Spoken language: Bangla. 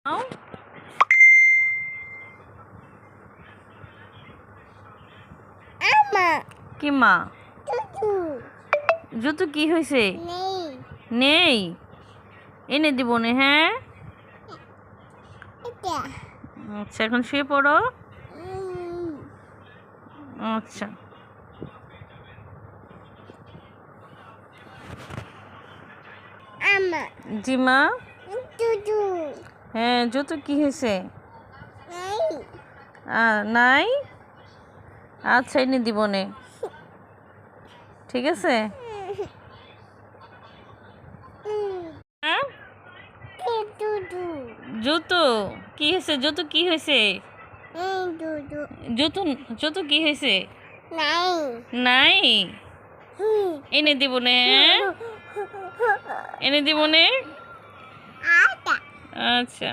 নাও। কি মা? জুতো কি হয়েছে? নেই, এনে দিব না। হ্যাঁ, আচ্ছা, এখন শুয়ে পড়ো। আচ্ছা, জি মা। হ্যাঁ, জুতো কি হয়েছে? নাই, আচ্ছা, এনে দিব নে। ঠিক আছে। হ্যাঁ, জুতো কি হয়েছে? জুতো কি হয়েছে? জুতো জুতো কি হয়েছে? নাই, এনে দিব নে। হ্যাঁ, এনে দিব নে। আচ্ছা।